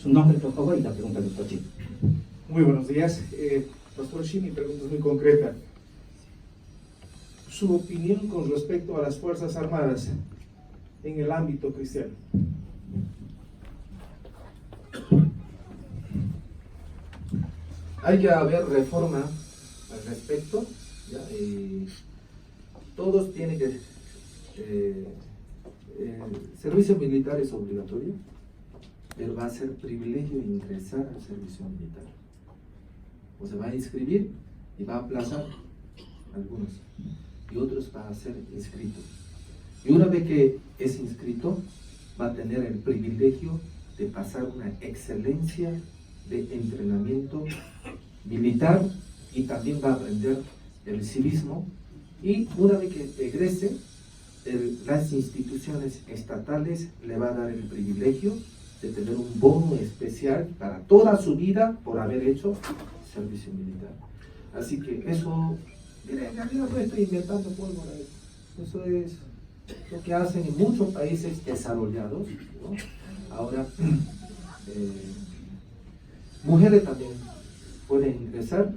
Su nombre, por favor, y la pregunta del doctor Chi. Muy buenos días. Pastor Chi, mi pregunta es muy concreta. Su opinión con respecto a las Fuerzas Armadas en el ámbito cristiano. Hay que haber reforma al respecto, ¿ya? Y todos tienen que... el servicio militar es obligatorio, pero va a ser privilegio ingresar al servicio militar. O se va a inscribir y va a aplazar algunos, y otros van a ser inscritos. Y una vez que es inscrito, va a tener el privilegio de pasar una excelencia de entrenamiento militar y también va a aprender el civismo. Y una vez que egrese, las instituciones estatales le va a dar el privilegio de tener un bono especial para toda su vida por haber hecho servicio militar. Así que eso, mire, en realidad no estoy inventando pólvora, eso es lo que hacen en muchos países desarrollados, ¿no? Ahora, mujeres también pueden ingresar,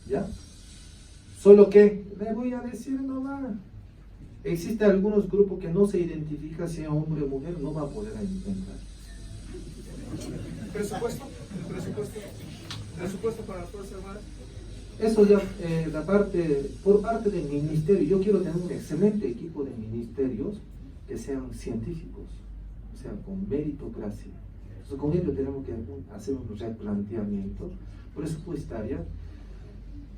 ¿ya? Solo que, le voy a decir, no va. Existen algunos grupos que no se identifican si es hombre o mujer, no va a poder entrar. ¿Presupuesto? ¿Presupuesto para las Fuerzas Armadas? Eso ya, por parte del ministerio, yo quiero tener un excelente equipo de ministerios que sean científicos, o sea, con meritocracia. Entonces, con ello tenemos que hacer un replanteamiento presupuestario,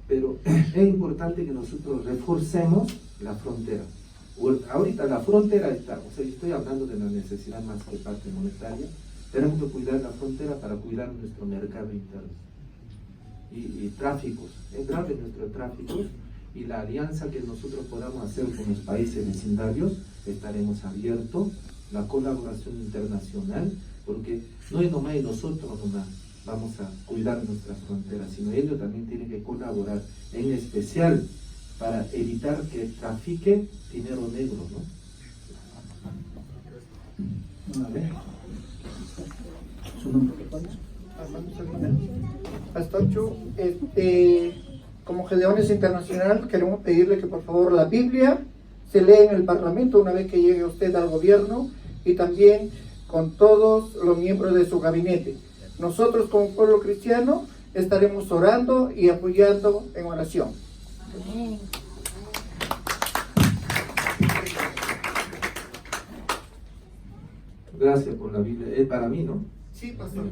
pero es importante que nosotros reforcemos la frontera. Ahorita la frontera está, o sea, estoy hablando de la necesidad más que parte monetaria. Tenemos que cuidar la frontera para cuidar nuestro mercado interno. Y tráficos, es grave nuestro tráfico, y la alianza que nosotros podamos hacer con los países vecindarios, estaremos abiertos, la colaboración internacional, porque no es nomás nosotros nomás vamos a cuidar nuestras fronteras, sino ellos también tienen que colaborar, en especial para evitar que trafique dinero negro, ¿no? A ver. Su nombre, por favor. Pastor Chu, como Gedeones Internacional queremos pedirle que por favor la Biblia se lee en el Parlamento una vez que llegue usted al gobierno, y también con todos los miembros de su gabinete. Nosotros como pueblo cristiano estaremos orando y apoyando en oración. Gracias por la Biblia, es para mí, ¿no? Sí, pastor.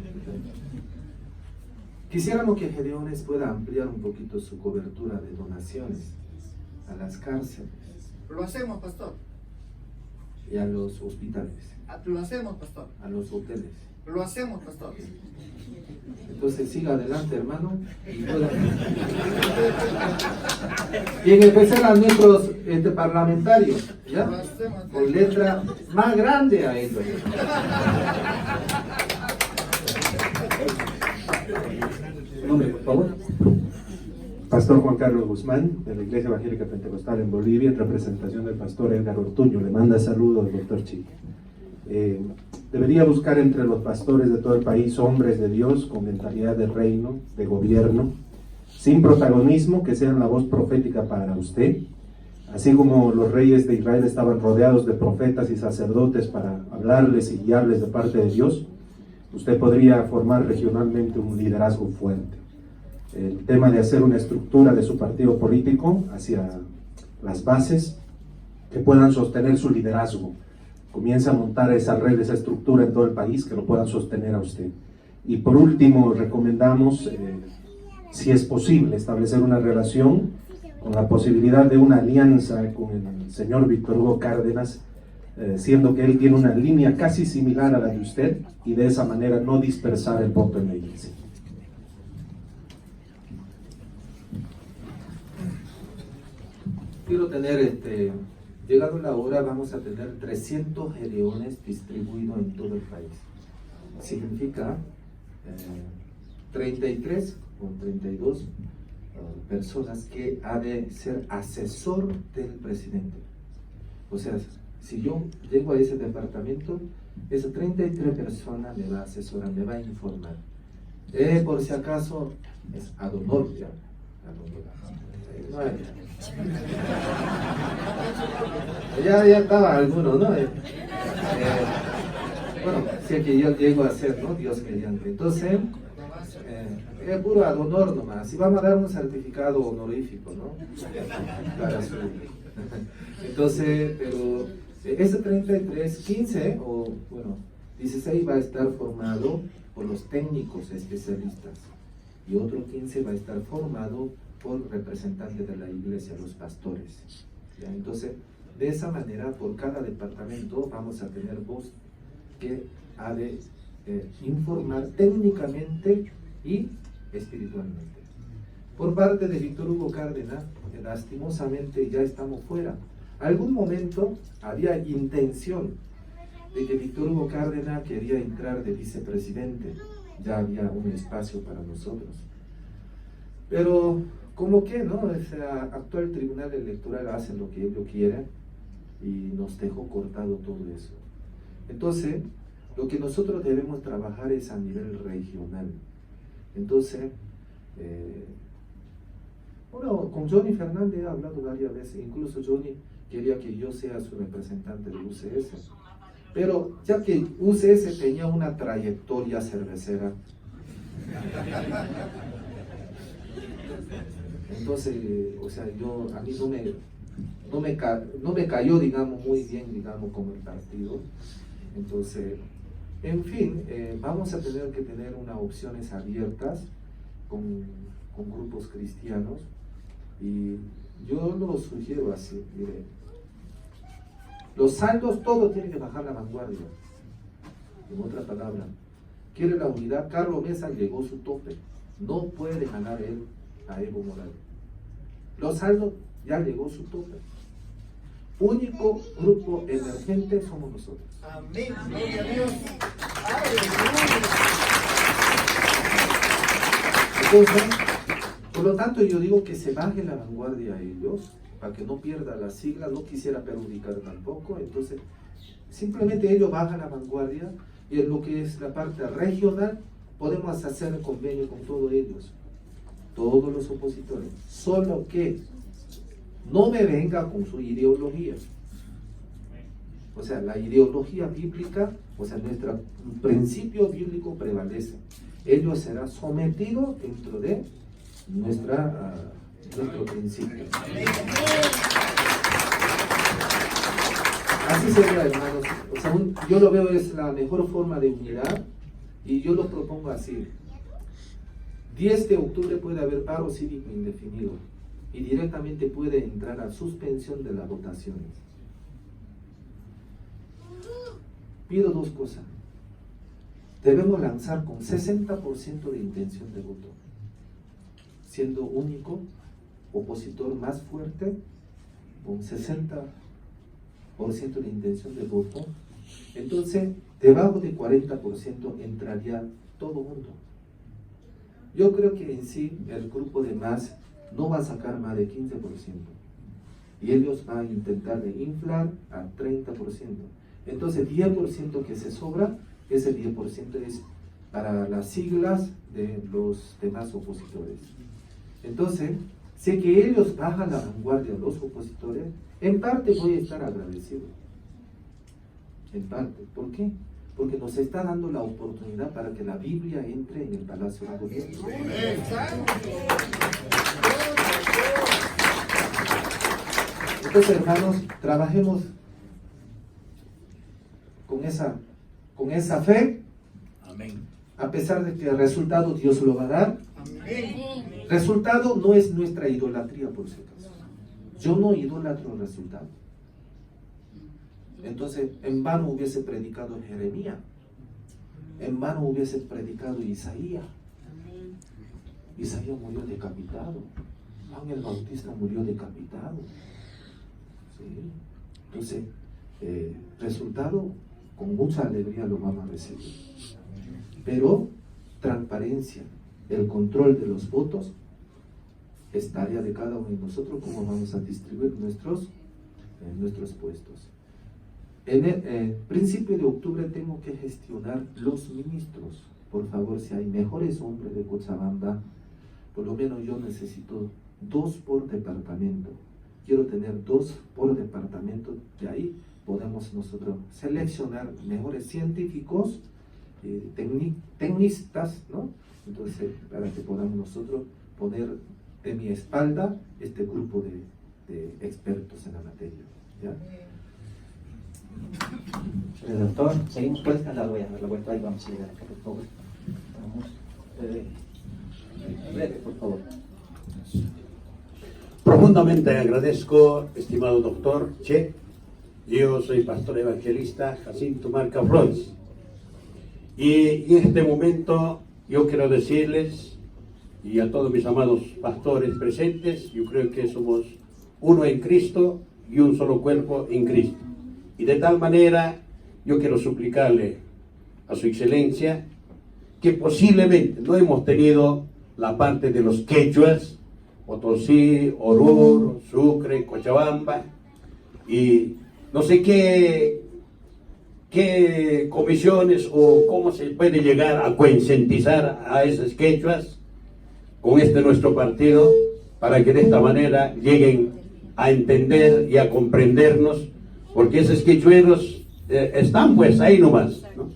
Quisiéramos que Gedeones pueda ampliar un poquito su cobertura de donaciones a las cárceles Lo hacemos, pastor. y a los hospitales, Lo hacemos, pastor. a los hoteles. Lo hacemos, pastor. Entonces siga adelante, hermano, y en especial a nuestros parlamentarios, ¿ya? Con letra más grande a ellos. Su nombre, por favor. Pastor Juan Carlos Guzmán, de la Iglesia Evangélica Pentecostal en Bolivia, en representación del pastor Edgar Ortuño. Le manda saludos al doctor Chi. Debería buscar entre los pastores de todo el país hombres de Dios con mentalidad de reino, de gobierno, sin protagonismo, que sean la voz profética para usted. Así como los reyes de Israel estaban rodeados de profetas y sacerdotes para hablarles y guiarles de parte de Dios, usted podría formar regionalmente un liderazgo fuerte. El tema de hacer una estructura de su partido político hacia las bases que puedan sostener su liderazgo. Comienza a montar esa red, esa estructura en todo el país que lo puedan sostener a usted. Y por último, recomendamos, si es posible, establecer una relación con la posibilidad de una alianza con el señor Víctor Hugo Cárdenas, siendo que él tiene una línea casi similar a la de usted, y de esa manera no dispersar el voto en la iglesia. Quiero tener, llegado la hora, vamos a tener 300 gedeones distribuidos en todo el país. Significa 33 o 32 personas que ha de ser asesor del presidente. O sea, si yo llego a ese departamento, Esas 33 personas me va a asesorar, me va a informar. Por si acaso, es ad honor, ya. Ad honor. No hay- ya estaba alguno, ¿no? Bueno, si es que yo llego a ser, ¿no? Dios mediante. Entonces, es puro ad honor nomás. Y vamos a dar un certificado honorífico, ¿no? Para su... Entonces, pero ese 33, 15 o bueno, 16 va a estar formado por los técnicos especialistas y otro 15 va a estar formado por representantes de la iglesia, los pastores. ¿Ya? Entonces, de esa manera, por cada departamento vamos a tener voz que ha de informar técnicamente y espiritualmente. Por parte de Víctor Hugo Cárdenas, lastimosamente ya estamos fuera. Algún momento había intención de que Víctor Hugo Cárdenas quería entrar de vicepresidente, ya había un espacio para nosotros. Pero, como que, ¿no? El actual Tribunal Electoral hace lo que ellos quieren y nos dejó cortado todo eso. Entonces, lo que nosotros debemos trabajar es a nivel regional. Entonces, bueno, con Johnny Fernández he hablado varias veces, incluso Johnny quería que yo sea su representante de UCS. Pero ya que UCS tenía una trayectoria cervecera, entonces, o sea, a mí no me cayó, digamos, muy bien, digamos, como el partido. Entonces, en fin, vamos a tener que tener unas opciones abiertas con grupos cristianos. Y yo lo sugiero así, mire, los saldos, todo tiene que bajar la vanguardia. En otra palabra, quiere la unidad. Carlos Mesa llegó a su tope, no puede ganar él a Evo Morales. Los saldos ya llegó a su tope. Único grupo emergente somos nosotros. Amén. Gloria a Dios. Entonces, por lo tanto, yo digo que se baje la vanguardia a ellos, para que no pierda la sigla, no quisiera perjudicar tampoco. Entonces, simplemente ellos bajan la vanguardia y en lo que es la parte regional, podemos hacer el convenio con todos ellos, todos los opositores. Solo que no me venga con su ideología. O sea, la ideología bíblica, o sea, nuestro principio bíblico prevalece. Ellos serán sometidos dentro de nuestro principio. Así sería, hermanos. O sea, yo lo veo es la mejor forma de unidad y yo lo propongo así. 10 de octubre puede haber paro cívico indefinido y directamente puede entrar a suspensión de las votaciones. Pido dos cosas. Debemos lanzar con 60% de intención de voto, siendo único opositor más fuerte, con 60% de intención de voto. Entonces, debajo de 40% entraría todo mundo. Yo creo que en sí el grupo de más no va a sacar más de 15%. Y ellos van a intentar de inflar a 30%. Entonces, 10% que se sobra, ese 10% es para las siglas de los demás opositores. Entonces, sé que ellos bajan la vanguardia, los opositores, en parte voy a estar agradecido. En parte. ¿Por qué? Porque nos está dando la oportunidad para que la Biblia entre en el Palacio de Gobierno. Entonces, hermanos, trabajemos con esa fe. Amén. A pesar de que el resultado Dios lo va a dar. Amén. Resultado no es nuestra idolatría, por si acaso. Yo no idolatro el resultado. Entonces, en vano hubiese predicado Jeremías, en vano hubiese predicado Isaías. Isaías murió decapitado, Juan el Bautista murió decapitado. ¿Sí? Entonces, resultado, con mucha alegría lo vamos a recibir. Pero, transparencia, el control de los votos, es tarea de cada uno de nosotros, cómo vamos a distribuir nuestros puestos. En el principio de octubre tengo que gestionar los ministros. Por favor, si hay mejores hombres de Cochabamba, por lo menos yo necesito 2 por departamento. Quiero tener 2 por departamento. De ahí podemos nosotros seleccionar mejores científicos, tecnistas, ¿no? Entonces, para que podamos nosotros poner de mi espalda este grupo de expertos en la materia, ¿ya? Señor doctor, seguimos pues a la vuelta, ahí vamos a llegar acá, por favor. Vamos, breve, por favor. Profundamente agradezco, estimado doctor Che. Yo soy pastor evangelista Jacinto Marca Flores. Y en este momento yo quiero decirles, y a todos mis amados pastores presentes, yo creo que somos uno en Cristo y un solo cuerpo en Cristo. Y de tal manera yo quiero suplicarle a su excelencia que posiblemente no hemos tenido la parte de los quechuas, Potosí, Oruro, Sucre, Cochabamba, y no sé qué comisiones o cómo se puede llegar a concientizar a esas quechuas con nuestro partido para que de esta manera lleguen a entender y a comprendernos, porque esos quechueros están pues ahí nomás, ¿no?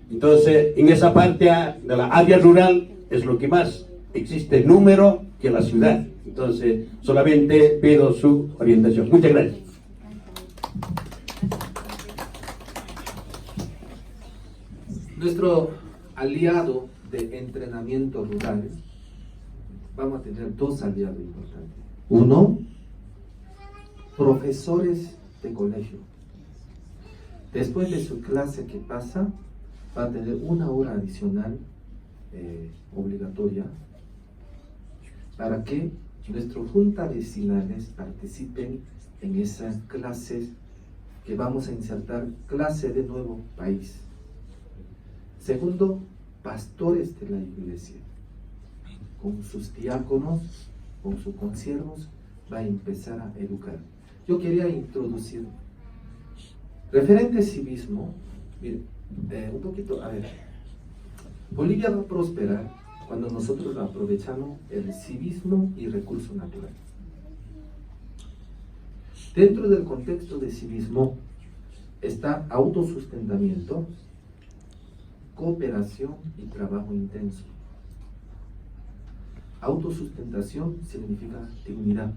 Entonces, en esa parte de la área rural es lo que más existe número que la ciudad. Entonces, solamente pido su orientación. Muchas gracias. Nuestro aliado de entrenamiento rural, vamos a tener 2 aliados importantes. Uno, profesores de colegio. Después de su clase que pasa, va a tener 1 hora adicional obligatoria para que nuestros juntas vecinales participen en esas clases que vamos a insertar, clase de nuevo país. Segundo, pastores de la iglesia, con sus diáconos, con sus consiervos, va a empezar a educar. Yo quería introducir, referente civismo, miren, un poquito, a ver, Bolivia va a prosperar cuando nosotros aprovechamos el civismo y recurso natural. Dentro del contexto de civismo está autosustentamiento, cooperación y trabajo intenso. Autosustentación significa dignidad.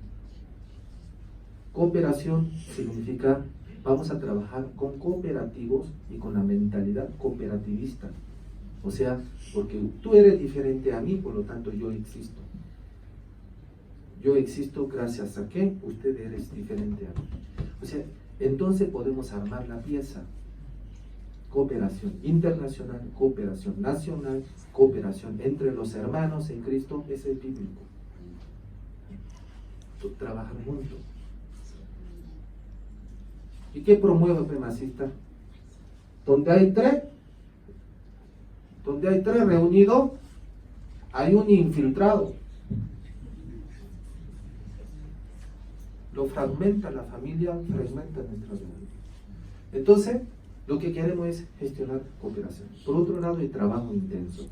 Cooperación significa vamos a trabajar con cooperativos y con la mentalidad cooperativista. O sea, porque tú eres diferente a mí, por lo tanto yo existo. Yo existo gracias a que usted eres diferente a mí. O sea, entonces podemos armar la pieza. Cooperación internacional, cooperación nacional, cooperación entre los hermanos en Cristo, ese es bíblico. Trabajan juntos. ¿Y qué promueve el supremacista? Donde hay tres reunidos, hay un infiltrado. Lo fragmenta la familia, fragmenta nuestra vida. Entonces, lo que queremos es gestionar cooperación. Por otro lado, el trabajo intenso.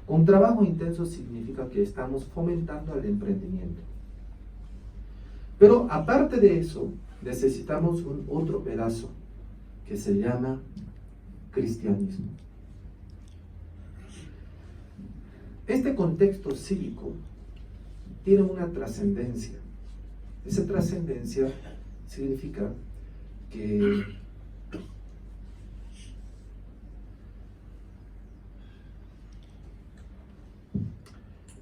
Con trabajo intenso significa que estamos fomentando el emprendimiento. Pero aparte de eso, necesitamos un otro pedazo que se llama cristianismo. Este contexto cívico tiene una trascendencia. Esa trascendencia significa que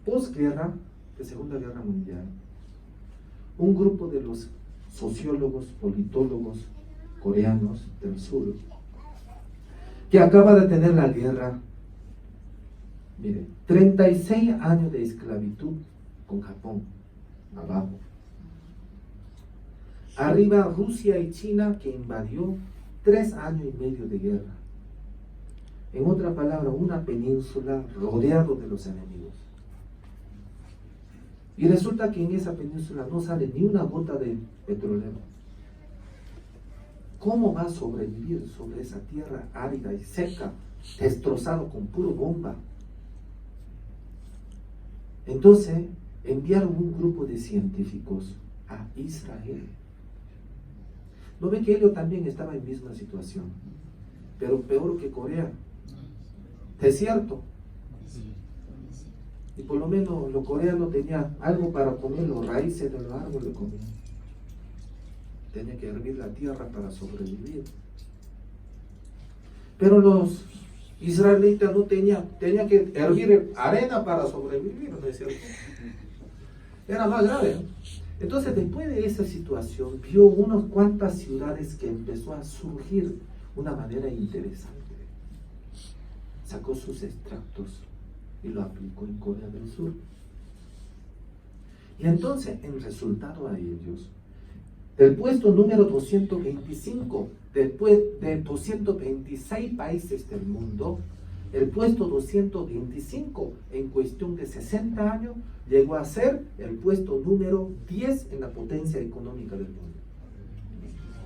posguerra, de Segunda Guerra Mundial, un grupo de los sociólogos, politólogos coreanos del sur, que acaba de tener la guerra, mire, 36 años de esclavitud con Japón, abajo. Arriba Rusia y China, que invadió 3 años y medio de guerra. En otra palabra, una península rodeado de los enemigos. Y resulta que en esa península no sale ni una gota de petróleo. ¿cómo va a sobrevivir sobre esa tierra árida y seca, destrozado con puro bomba? Entonces enviaron un grupo de científicos a Israel. ¿No ven que ellos también estaban en misma situación? Pero peor que Corea. Desierto. Y por lo menos los coreanos tenían algo para comer, los raíces de los árboles comían. Tenía que hervir la tierra para sobrevivir. Pero los israelitas no tenían que hervir arena para sobrevivir, ¿no es cierto? Era más grave. Entonces, después de esa situación, vio unas cuantas ciudades que empezó a surgir de una manera interesante. Sacó sus extractos y lo aplicó en Corea del Sur. Y entonces, en resultado a ellos, del puesto número 225, después de 226 países del mundo, el puesto 225 en cuestión de 60 años llegó a ser el puesto número 10 en la potencia económica del mundo.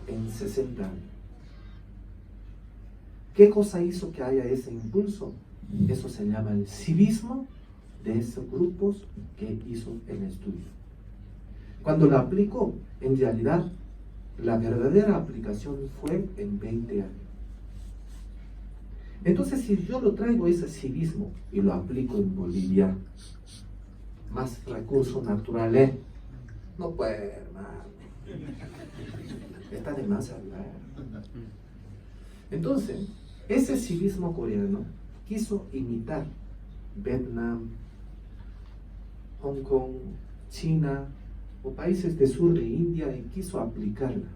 En 60 años. ¿Qué cosa hizo que haya ese impulso? Eso se llama el civismo de esos grupos que hizo el estudio. Cuando lo aplicó, en realidad, la verdadera aplicación fue en 20 años. Entonces, si yo lo traigo ese civismo y lo aplico en Bolivia, más recursos naturales, no puede, hermano. Está de más hablar. Entonces, ese civismo coreano quiso imitar Vietnam, Hong Kong, China o países del sur de India y quiso aplicarla.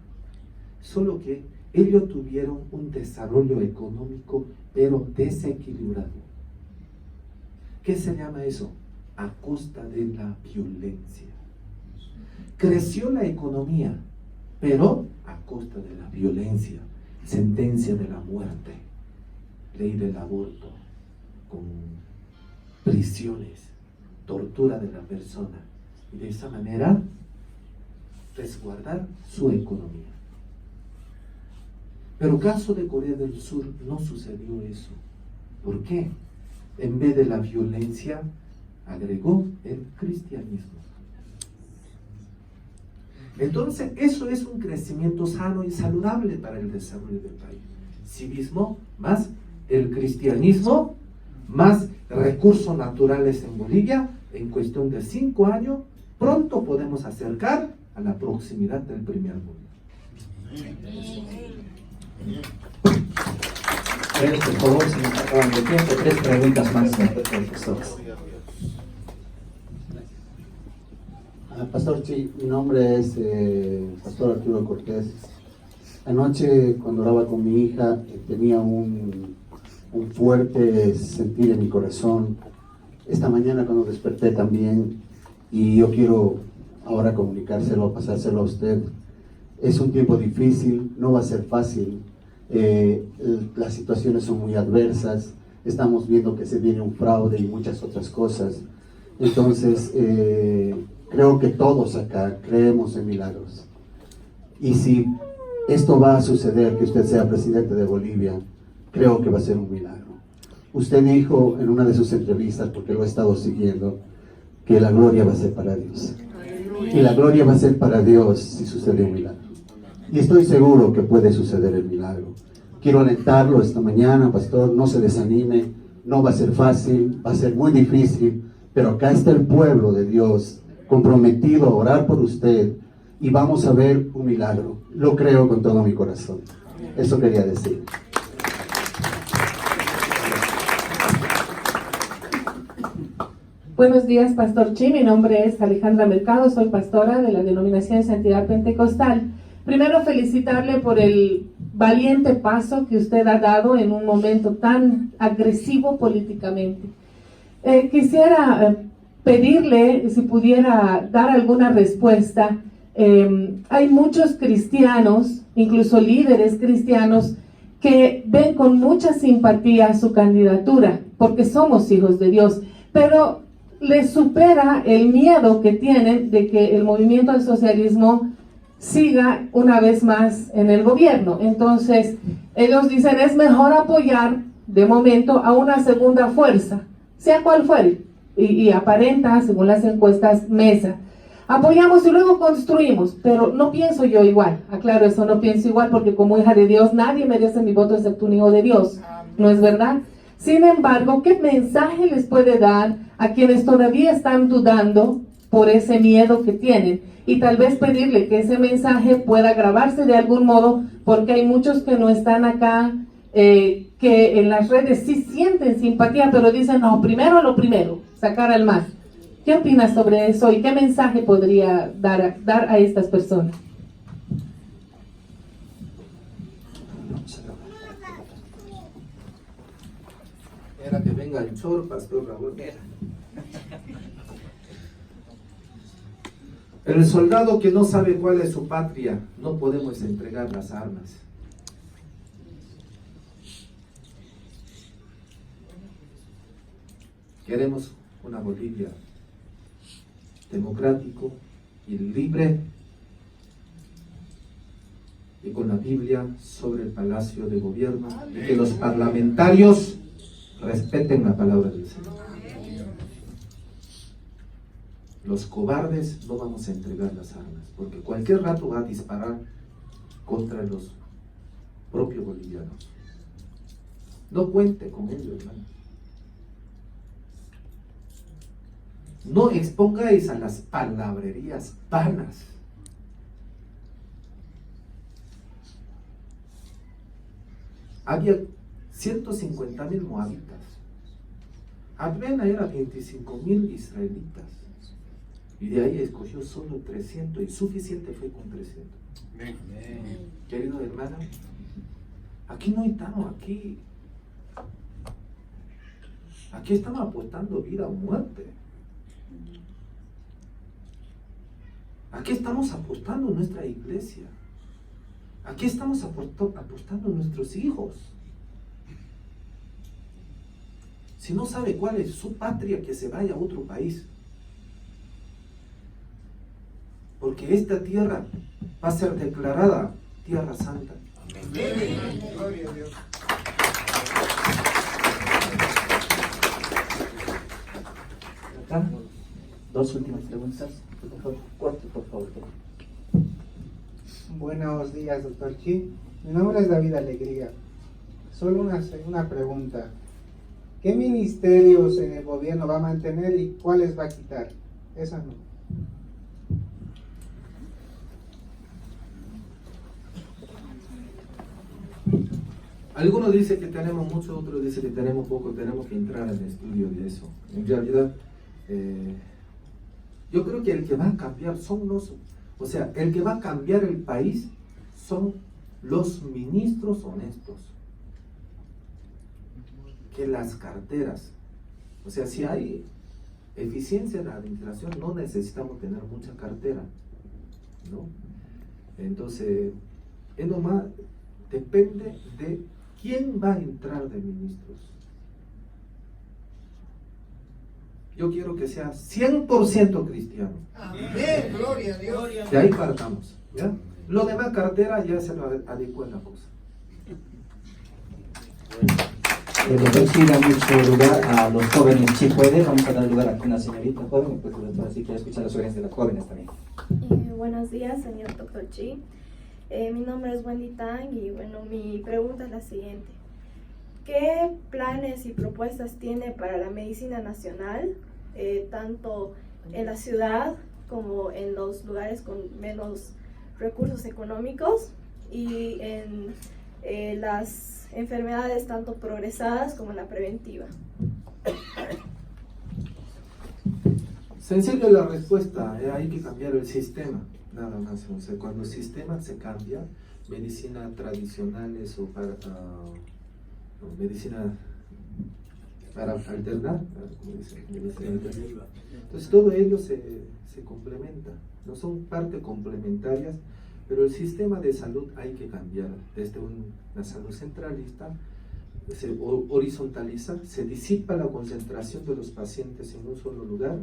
Solo que ellos tuvieron un desarrollo económico pero desequilibrado. ¿Qué se llama eso? A costa de la violencia. Creció la economía, pero a costa de la violencia. Sentencia de la muerte, ley del aborto, con prisiones, tortura de la persona. Y de esa manera resguardar su economía. Pero caso de Corea del Sur no sucedió eso. ¿Por qué? En vez de la violencia, agregó el cristianismo. Entonces, eso es un crecimiento sano y saludable para el desarrollo del país. Civismo más el cristianismo, más recursos naturales en Bolivia, en cuestión de 5 años, pronto podemos acercar a la proximidad del primer mundo. Por favor, si nos acaban de tiempo, 3 preguntas más, profesor. Pastor Chi, mi nombre es Pastor Arturo Cortés. Anoche, cuando oraba con mi hija, tenía un fuerte sentir en mi corazón. Esta mañana, cuando desperté también, y yo quiero ahora comunicárselo, pasárselo a usted. Es un tiempo difícil, no va a ser fácil. Las situaciones son muy adversas. Estamos viendo que se viene un fraude y muchas otras cosas. Entonces, creo que todos acá creemos en milagros. Y si esto va a suceder, que usted sea presidente de Bolivia, creo que va a ser un milagro. Usted dijo en una de sus entrevistas, porque lo he estado siguiendo, que la gloria va a ser para Dios. Y la gloria va a ser para Dios si sucede un milagro. Y estoy seguro que puede suceder el milagro. Quiero alentarlo esta mañana, pastor, no se desanime. No va a ser fácil, va a ser muy difícil, pero acá está el pueblo de Dios comprometido a orar por usted y vamos a ver un milagro. Lo creo con todo mi corazón. Eso quería decir. Buenos días, Pastor Chi. Mi nombre es Alejandra Mercado, soy pastora de la denominación de Santidad Pentecostal. Primero, felicitarle por el valiente paso que usted ha dado en un momento tan agresivo políticamente. Quisiera pedirle si pudiera dar alguna respuesta. Hay muchos cristianos, incluso líderes cristianos, que ven con mucha simpatía su candidatura, porque somos hijos de Dios, pero les supera el miedo que tienen de que el movimiento al socialismo siga una vez más en el gobierno. Entonces, ellos dicen, es mejor apoyar de momento a una segunda fuerza, sea cual fuere, y aparenta, según las encuestas, Mesa. Apoyamos y luego construimos, pero no pienso yo igual, aclaro eso, no pienso igual, porque como hija de Dios, nadie merece mi voto excepto un hijo de Dios, ¿no es verdad? Sin embargo, ¿qué mensaje les puede dar a quienes todavía están dudando por ese miedo que tienen? Y tal vez pedirle que ese mensaje pueda grabarse de algún modo, porque hay muchos que no están acá, que en las redes sí sienten simpatía, pero dicen, no, primero lo primero, sacar al más. ¿Qué opinas sobre eso y qué mensaje podría dar a estas personas? Era que venga el chor, pastor Raúl. El soldado que no sabe cuál es su patria, no podemos entregar las armas. Queremos una Bolivia democrático y libre, y con la Biblia sobre el palacio de gobierno, y que los parlamentarios respeten la palabra del Señor. Los cobardes no vamos a entregar las armas, porque cualquier rato va a disparar contra los propios bolivianos. No cuente con ello, hermano. No expongáis a las palabrerías vanas. Había 150,000 moabitas. Apenas era 25,000 israelitas. Y de ahí escogió solo 300, y suficiente fue con 300. Querido hermano, aquí no estamos, aquí estamos apostando vida o muerte. Aquí estamos apostando nuestra iglesia. Aquí estamos apostando nuestros hijos. Si no sabe cuál es su patria, que se vaya a otro país. Porque esta tierra va a ser declarada tierra santa. Gloria a Dios. Acá, dos últimas preguntas. Por favor, corto, por favor. Buenos días, doctor Chi. Mi nombre es David Alegría. Solo una pregunta. ¿Qué ministerios en el gobierno va a mantener y cuáles va a quitar? Esa no. Algunos dicen que tenemos mucho, otros dicen que tenemos poco. Tenemos que entrar en el estudio de eso. En realidad, yo creo que el que va a cambiar el que va a cambiar el país son los ministros honestos. Que las carteras, si hay eficiencia en la administración, no necesitamos tener mucha cartera, ¿no? Entonces, es nomás, depende de quién va a entrar de ministros. Yo quiero que sea 100% cristiano. Amén, gloria a Dios. De ahí partamos, ¿ya? Lo demás cartera ya se lo adecua la cosa. El doctor sí da mucho lugar a los jóvenes. Si puede, vamos a dar lugar a una señorita joven, pues el doctor sí quiere escuchar las sugerencias de los jóvenes también. Buenos días, señor doctor Chi. Mi nombre es Wendy Tang y bueno, mi pregunta es la siguiente. ¿Qué planes y propuestas tiene para la medicina nacional, tanto en la ciudad como en los lugares con menos recursos económicos y en las enfermedades tanto progresadas como la preventiva? Sencillo la respuesta, hay que cambiar el sistema, nada más. Cuando el sistema se cambia, medicina tradicionales o medicina para alternar, como dicen, medicina alternativa. Entonces todo ello se complementa, no son partes complementarias, pero el sistema de salud hay que cambiar desde una salud centralista, se horizontaliza, se disipa la concentración de los pacientes en un solo lugar,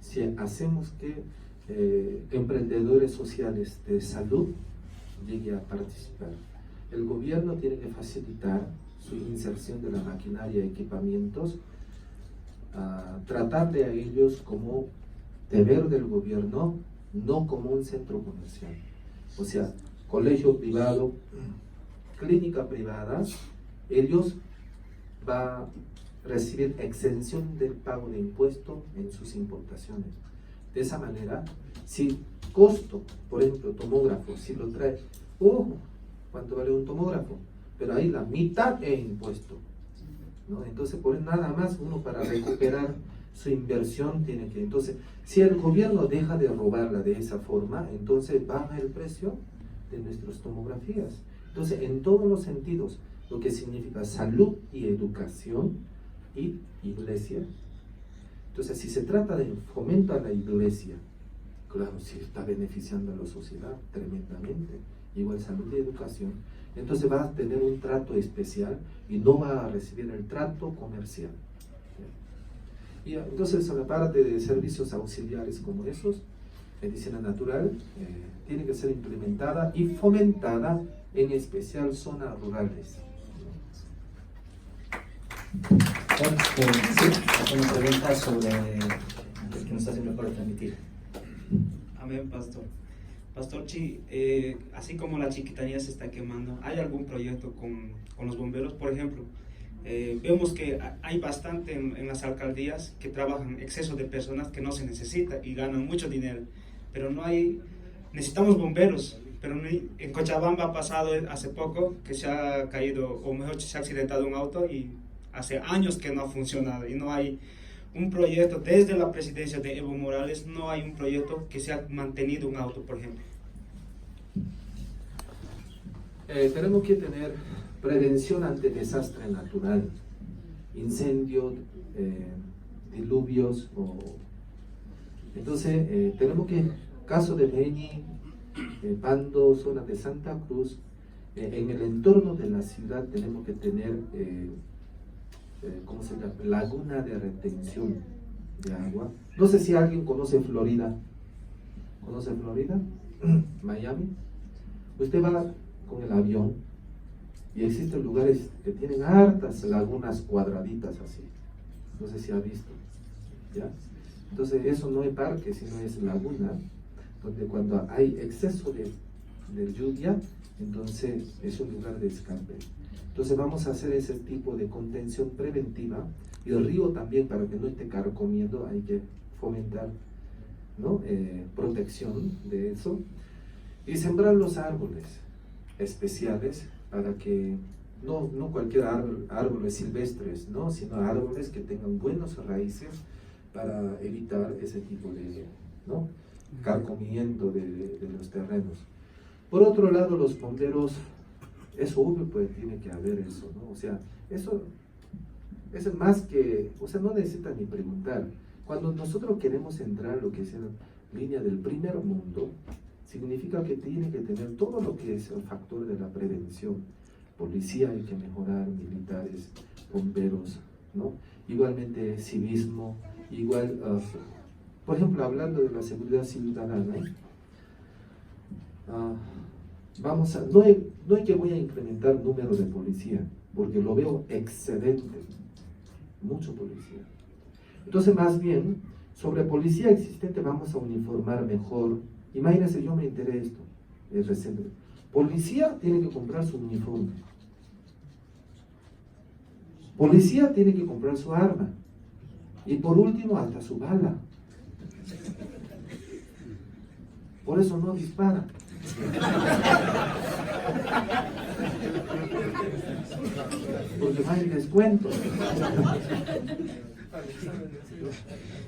si hacemos que emprendedores sociales de salud lleguen a participar. El gobierno tiene que facilitar su inserción de la maquinaria y equipamientos, tratar de a ellos como deber del gobierno, no como un centro comercial. O sea, colegio privado, clínica privada, ellos van a recibir exención del pago de impuesto en sus importaciones. De esa manera, si costo, por ejemplo, tomógrafo, si lo trae, ¿cuánto vale un tomógrafo? Pero ahí la mitad es impuesto, ¿no? Entonces, por nada más uno para recuperar su inversión tiene que... Entonces, si el gobierno deja de robarla de esa forma, entonces baja el precio de nuestras tomografías. Entonces, en todos los sentidos, lo que significa salud y educación y iglesia. Entonces, si se trata de fomento a la iglesia, claro, si está beneficiando a la sociedad tremendamente, igual salud y educación, entonces va a tener un trato especial y no va a recibir el trato comercial. Y entonces, en la parte de servicios auxiliares como esos, medicina natural, tiene que ser implementada y fomentada, en especial zonas rurales. Sí, una pregunta sobre el que nos hace mejor transmitir. Amén, pastor. Pastor Chi, así como la chiquitanía se está quemando, ¿hay algún proyecto con los bomberos? Por ejemplo, vemos que hay bastante en las alcaldías que trabajan exceso de personas que no se necesita y ganan mucho dinero, pero no hay, necesitamos bomberos, pero en Cochabamba ha pasado hace poco que se ha caído, o mejor se ha accidentado un auto y hace años que no ha funcionado y no hay un proyecto desde la presidencia de Evo Morales, no hay un proyecto que se ha mantenido un auto, por ejemplo. Tenemos que tener prevención ante desastre natural, incendios, diluvios, entonces tenemos que, caso de Beni, Pando, zona de Santa Cruz, en el entorno de la ciudad tenemos que tener ¿cómo se llama? Laguna de retención de agua. No sé si alguien conoce Florida. ¿Conoce Florida? Miami. Usted va con el avión y existen lugares que tienen hartas lagunas cuadraditas así. No sé si ha visto. ¿Ya? Entonces eso no es parque, sino es laguna, donde cuando hay exceso de lluvia, entonces es un lugar de escape. Entonces vamos a hacer ese tipo de contención preventiva, y el río también, para que no esté carcomiendo, hay que fomentar, ¿no? Protección de eso, y sembrar los árboles especiales para que no cualquier árboles silvestres, ¿no? Sino árboles que tengan buenas raíces para evitar ese tipo de, ¿no? Carcomiento de los terrenos. Por otro lado, los bomberos, es obvio, pues tiene que haber eso, ¿no? O sea, eso es más que, o sea, no necesita ni preguntar. Cuando nosotros queremos entrar en lo que es la línea del primer mundo, significa que tiene que tener todo lo que es el factor de la prevención. Policía hay que mejorar, militares, bomberos, ¿no? Igualmente civismo, igual, por ejemplo, hablando de la seguridad ciudadana, no es que voy a incrementar número de policía, porque lo veo excedente, mucho policía. Entonces, más bien, sobre policía existente vamos a uniformar mejor. Imagínense, yo me enteré esto, es reciente. Policía tiene que comprar su uniforme. Policía tiene que comprar su arma. Y por último, hasta su bala. Por eso no dispara. Porque no hay descuento.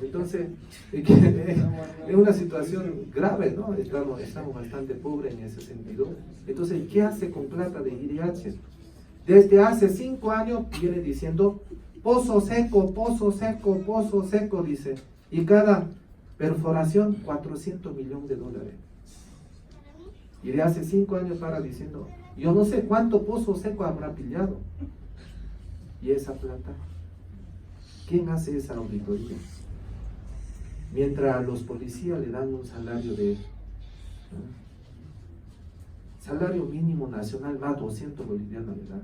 Entonces, es una situación grave, ¿no? Estamos bastante pobres en ese sentido. Entonces, ¿qué hace con plata de IDH? Desde hace 5 años viene diciendo pozo seco, pozo seco, pozo seco, dice. Y cada perforación, $400 millones. Y de hace 5 años para diciendo, yo no sé cuánto pozo seco habrá pillado. ¿Y esa plata? ¿Quién hace esa auditoría? mientras a los policías le dan un salario de salario mínimo nacional más 200 bolivianos le dan.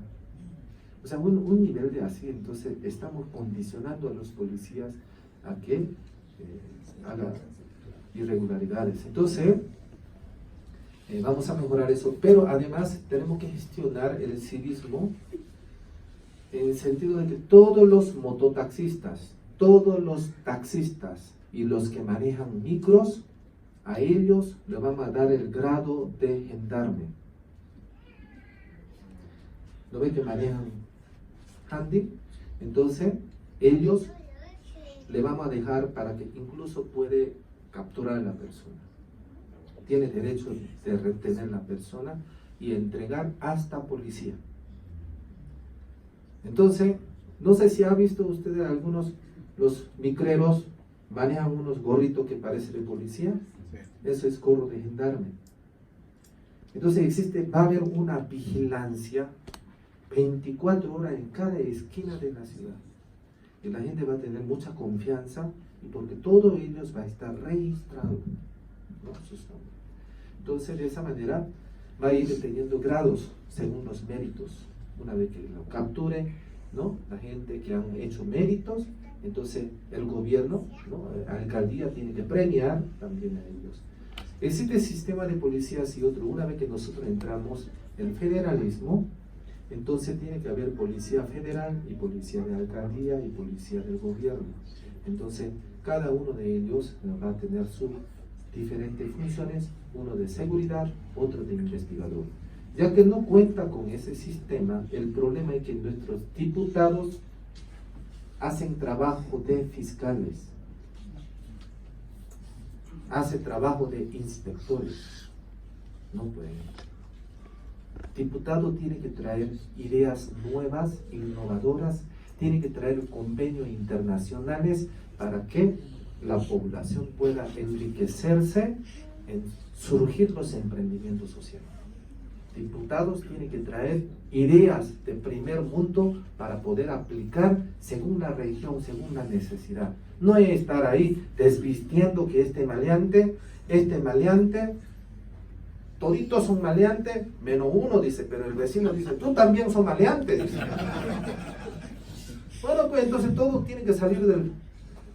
O sea, un nivel de así. Entonces estamos condicionando a los policías a que hagan irregularidades. Entonces vamos a mejorar eso, pero además tenemos que gestionar el civismo en el sentido de que todos los mototaxistas, todos los taxistas y los que manejan micros, a ellos le vamos a dar el grado de gendarme. ¿No ven que manejan handy? Entonces ellos le vamos a dejar para que incluso puede capturar a la persona. Tiene derecho de retener a la persona y entregar hasta policía. Entonces, no sé si ha visto ustedes algunos, los micreros manejan unos gorritos que parecen de policía. Eso es gorro de gendarme. Entonces va a haber una vigilancia 24 horas en cada esquina de la ciudad. Y la gente va a tener mucha confianza y porque todo ellos va a estar registrado, ¿no? Sus nombres. Entonces de esa manera va a ir teniendo grados según los méritos. Una vez que lo capture, ¿no? La gente que han hecho méritos, entonces el gobierno, ¿no? La alcaldía tiene que premiar también a ellos. Existe sistema de policías y otro. Una vez que nosotros entramos en federalismo, entonces tiene que haber policía federal y policía de alcaldía y policía del gobierno. Entonces cada uno de ellos va a tener sus diferentes funciones, uno de seguridad, otro de investigador. Ya que no cuenta con ese sistema, el problema es que nuestros diputados hacen trabajo de fiscales, hacen trabajo de inspectores. No pueden. Diputado tiene que traer ideas nuevas, innovadoras, tiene que traer convenios internacionales para que la población pueda enriquecerse en surgir los emprendimientos sociales. Diputados tienen que traer ideas de primer mundo para poder aplicar según la región, según la necesidad. No es estar ahí desvistiendo que este maleante, toditos son maleantes, menos uno, dice, pero el vecino dice, tú también son maleantes. Dice. Bueno, pues entonces todo tiene que salir del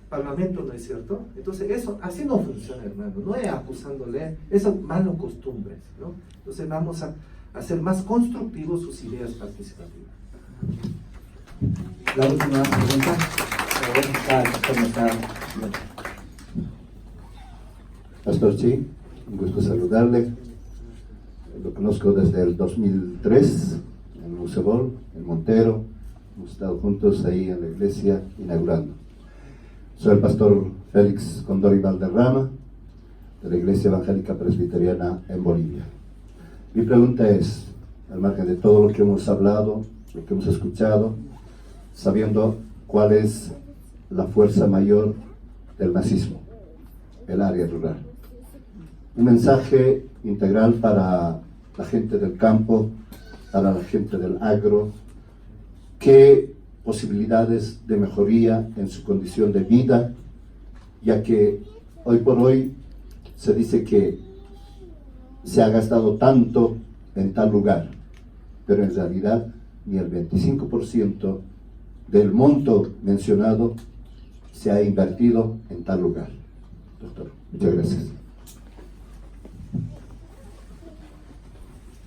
Parlamento, ¿no es cierto? Entonces eso, así no funciona, hermano, no es acusándole, eso malas costumbres, ¿no? Entonces vamos a hacer más constructivos sus ideas participativas. La última pregunta. ¿Cómo está? Pastor Chi, un gusto saludarle. Lo conozco desde el 2003 en Musebol, en Montero. Hemos estado juntos ahí en la iglesia inaugurando. Soy el pastor Félix Condori Valderrama, de la Iglesia Evangélica Presbiteriana en Bolivia. Mi pregunta es, al margen de todo lo que hemos hablado, lo que hemos escuchado, sabiendo cuál es la fuerza mayor del nazismo, el área rural. Un mensaje integral para la gente del campo, para la gente del agro, qué posibilidades de mejoría en su condición de vida, ya que hoy por hoy se dice que se ha gastado tanto en tal lugar, pero en realidad ni el 25% del monto mencionado se ha invertido en tal lugar. Doctor, muchas gracias.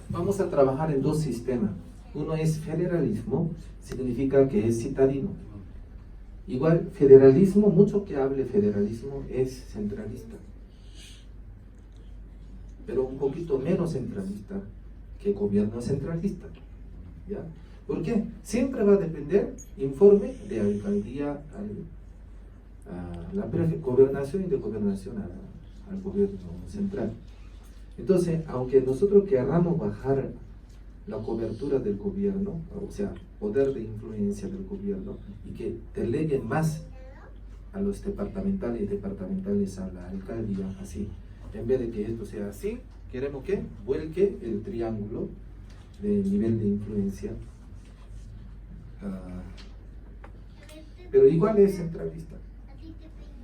Vamos a trabajar en dos sistemas. Uno es federalismo, significa que es citadino. Igual, federalismo, mucho que hable federalismo es centralista, pero un poquito menos centralista que gobierno centralista. ¿Ya? ¿Por qué? Siempre va a depender informe de alcaldía a la gobernación y de gobernación al gobierno central. Entonces, aunque nosotros querramos bajar la cobertura del gobierno, o sea, poder de influencia del gobierno, y que deleguen más a los departamentales y departamentales a la alcaldía, así, en vez de que esto sea así, queremos que vuelque el triángulo de nivel de influencia, pero igual es centralista.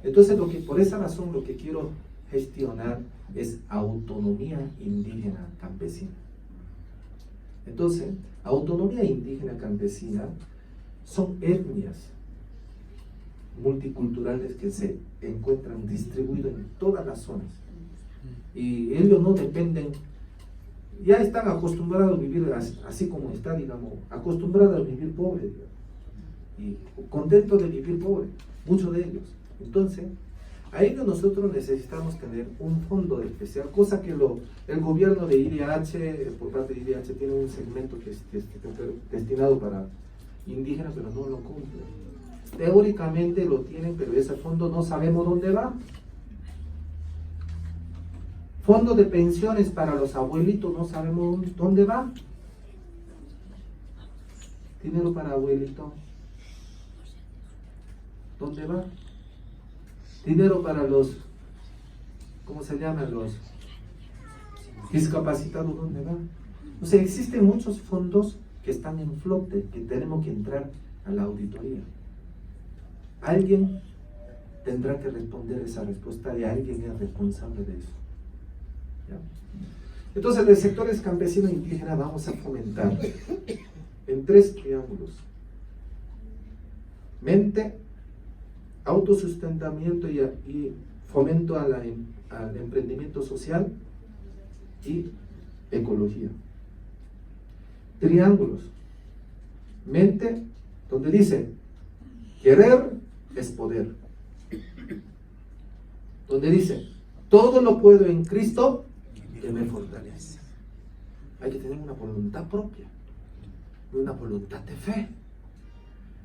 Entonces, por esa razón, lo que quiero gestionar es autonomía indígena campesina. Entonces, autonomía indígena campesina son etnias multiculturales que se encuentran distribuidos en todas las zonas. Y ellos no dependen, ya están acostumbrados a vivir así como está, digamos, acostumbrados a vivir pobre, digamos, y contentos de vivir pobre, muchos de ellos. Entonces, a ello nosotros necesitamos tener un fondo especial, cosa que el gobierno de IDH, por parte de IDH, tiene un segmento que es destinado para indígenas, pero no lo cumple. Teóricamente lo tienen, pero ese fondo no sabemos dónde va. Fondo de pensiones para los abuelitos, no sabemos dónde va. Dinero para abuelitos, ¿dónde va? Dinero para los, ¿cómo se llaman? Los discapacitados, ¿dónde va? O sea, existen muchos fondos que están en flote, que tenemos que entrar a la auditoría. Alguien tendrá que responder esa respuesta y alguien es responsable de eso. ¿Ya? Entonces, de sectores campesinos e indígenas vamos a fomentar en 3 triángulos: mente, autosustentamiento y fomento al emprendimiento social y ecología. Triángulos: mente, donde dice querer es poder, donde dice todo lo puedo en Cristo que me fortalece. Hay que tener una voluntad propia, una voluntad de fe.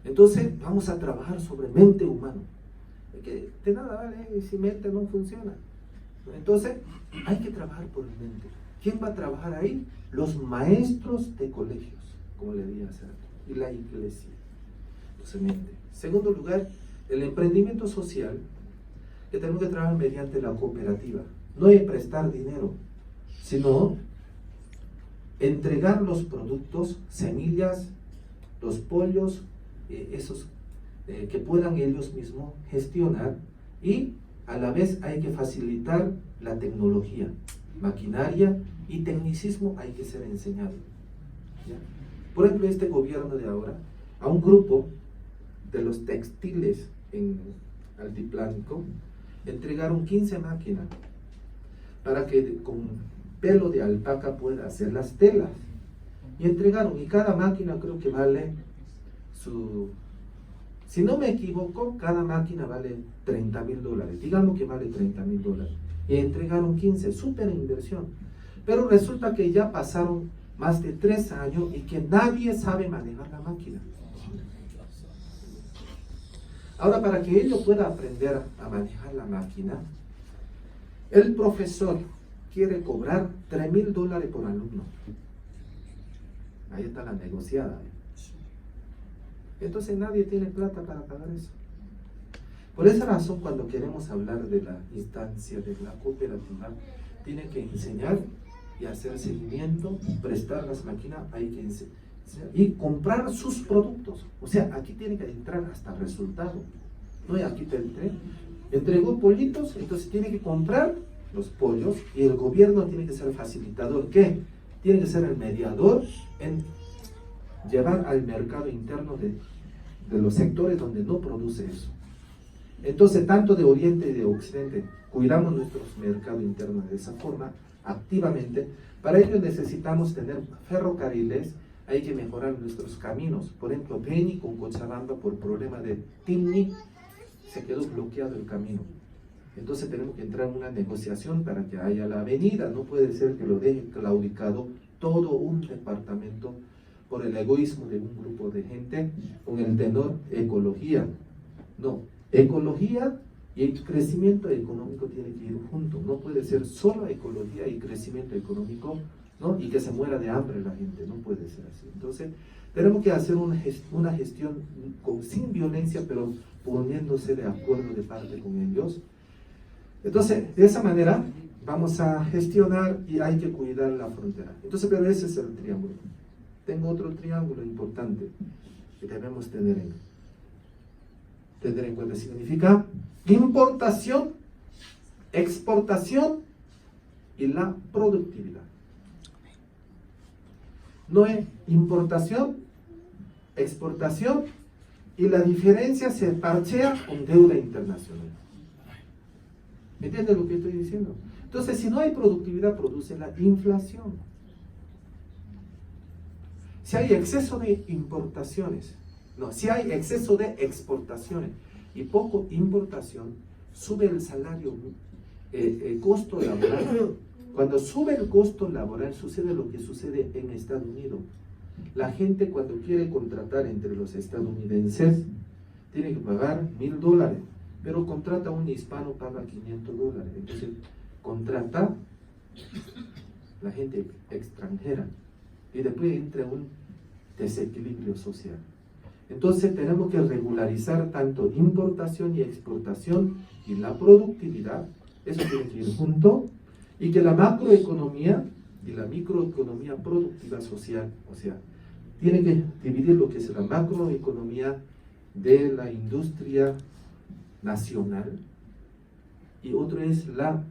Entonces vamos a trabajar sobre mente humana. Que de nada vale si mente no funciona. Entonces hay que trabajar por mente. ¿Quién va a trabajar ahí? Los maestros de colegios, como le dije hace rato, y la iglesia. Entonces mente. Segundo lugar, el emprendimiento social, que tenemos que trabajar mediante la cooperativa. No es prestar dinero, sino entregar los productos, semillas, los pollos, esos que puedan ellos mismos gestionar, y a la vez hay que facilitar la tecnología, maquinaria y tecnicismo hay que ser enseñado. ¿Ya? Por ejemplo, este gobierno de ahora, a un grupo de los textiles en Altiplánico, entregaron 15 máquinas para que con pelo de alpaca pueda hacer las telas. Y entregaron, y cada máquina creo que vale si no me equivoco, cada máquina vale $30,000. Digamos que vale $30,000. Y entregaron 15, súper inversión. Pero resulta que ya pasaron más de 3 años y que nadie sabe manejar la máquina. Ahora, para que ellos pueda aprender a manejar la máquina, el profesor quiere cobrar $3,000 por alumno. Ahí está la negociada. Entonces nadie tiene plata para pagar eso. Por esa razón, cuando queremos hablar de la instancia de la cooperativa, tiene que enseñar y hacer seguimiento, prestar las máquinas, hay que enseñar y comprar sus productos. O sea, aquí tiene que entrar hasta el resultado. No es aquí te entregó pollitos, entonces tiene que comprar los pollos y el gobierno tiene que ser facilitador. ¿Qué? Tiene que ser el mediador en llevar al mercado interno de los sectores donde no produce eso. Entonces, tanto de Oriente y de Occidente, cuidamos nuestros mercados internos de esa forma, activamente. Para ello necesitamos tener ferrocarriles, hay que mejorar nuestros caminos. Por ejemplo, Beni con Cochabamba, por problema de Timni, se quedó bloqueado el camino. Entonces tenemos que entrar en una negociación para que haya la avenida. No puede ser que lo deje claudicado todo un departamento por el egoísmo de un grupo de gente con el tenor ecología. No, ecología y crecimiento económico tienen que ir juntos. No puede ser solo ecología y crecimiento económico, ¿no? Y que se muera de hambre la gente. No puede ser así. Entonces tenemos que hacer una gestión sin violencia, pero poniéndose de acuerdo de parte con ellos. Entonces, de esa manera vamos a gestionar y hay que cuidar la frontera. Entonces, pero ese es el triángulo. Tengo otro triángulo importante que debemos tener tener en cuenta. Significa importación, exportación y la productividad. No es importación, exportación y la diferencia se parchea con deuda internacional. ¿Me entiendes lo que estoy diciendo? Entonces, si no hay productividad, produce la inflación. Si hay exceso de importaciones, no, si hay exceso de exportaciones y poco importación, sube el salario, el costo laboral. Cuando sube el costo laboral, sucede lo que sucede en Estados Unidos. La gente cuando quiere contratar entre los estadounidenses, tiene que pagar $1,000, pero contrata a un hispano, paga $500. Entonces, contrata la gente extranjera y después entra un desequilibrio social. Entonces tenemos que regularizar tanto importación y exportación y la productividad, eso tiene que ir junto, y que la macroeconomía y la microeconomía productiva social, o sea, tiene que dividir lo que es la macroeconomía de la industria nacional y otro es la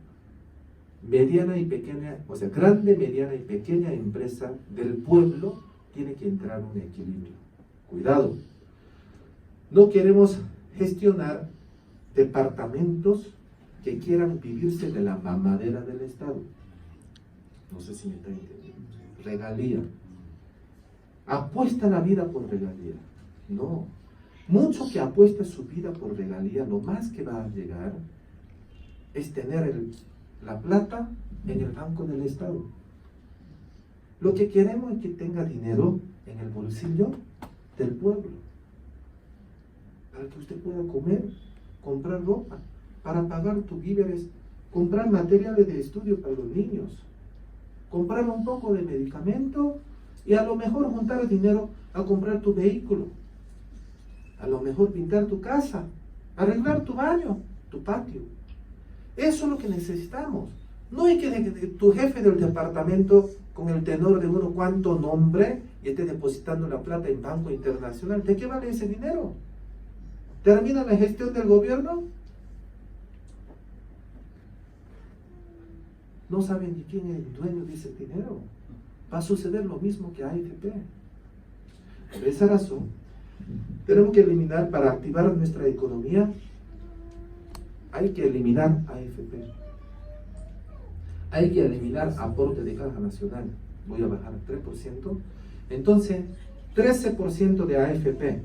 mediana y pequeña, o sea, grande, mediana y pequeña empresa del pueblo, tiene que entrar en un equilibrio. Cuidado, no queremos gestionar departamentos que quieran vivirse de la mamadera del Estado. No sé si me está entendiendo. Regalía. Apuesta la vida por regalía. No. Mucho que apuesta su vida por regalía, lo más que va a llegar es tener la plata en el banco del Estado. Lo que queremos es que tenga dinero en el bolsillo del pueblo, para que usted pueda comer, comprar ropa, para pagar tus víveres, comprar materiales de estudio para los niños, comprar un poco de medicamento y a lo mejor juntar dinero a comprar tu vehículo, a lo mejor pintar tu casa, arreglar tu baño, tu patio. Eso es lo que necesitamos. No es que tu jefe del departamento con el tenor de uno cuanto nombre y esté depositando la plata en Banco Internacional. ¿De qué vale ese dinero? ¿Termina la gestión del gobierno? No saben ni quién es el dueño de ese dinero. Va a suceder lo mismo que AFP. Por esa razón, tenemos que eliminar, para activar nuestra economía, hay que eliminar AFP. Hay que eliminar aporte de caja nacional. Voy a bajar 3%. Entonces, 13% de AFP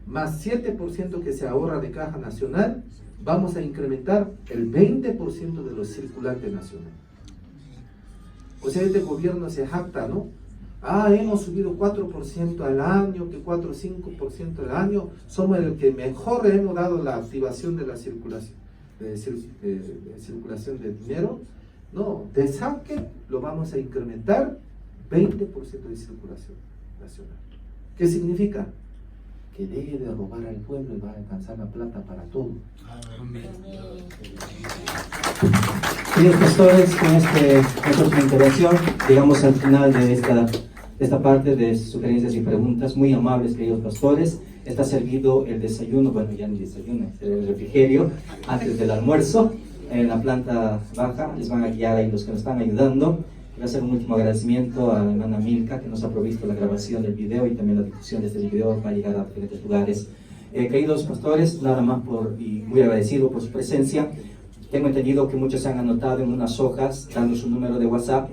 más 7% que se ahorra de caja nacional, vamos a incrementar el 20% de los circulantes nacionales. O sea, este gobierno se jacta, ¿no? Hemos subido 4% al año, que 4 o 5% al año. Somos el que mejor hemos dado la activación de la circulación de dinero. No, de saque lo vamos a incrementar 20% de circulación nacional. ¿Qué significa? Que deje de robar al pueblo y va a alcanzar la plata para todo. Amén. Queridos pastores, con nuestra intervención llegamos al final de esta parte de sugerencias y preguntas. Muy amables, queridos pastores. Está servido el desayuno, bueno, ya ni desayuno, el refrigerio antes del almuerzo. En la planta baja les van a guiar ahí los que nos están ayudando. Quiero hacer un último agradecimiento a la hermana Milka, que nos ha provisto la grabación del video y también la difusión de este video va a llegar a diferentes lugares. Queridos pastores, nada más y muy agradecido por su presencia. Tengo entendido que muchos se han anotado en unas hojas dando su número de WhatsApp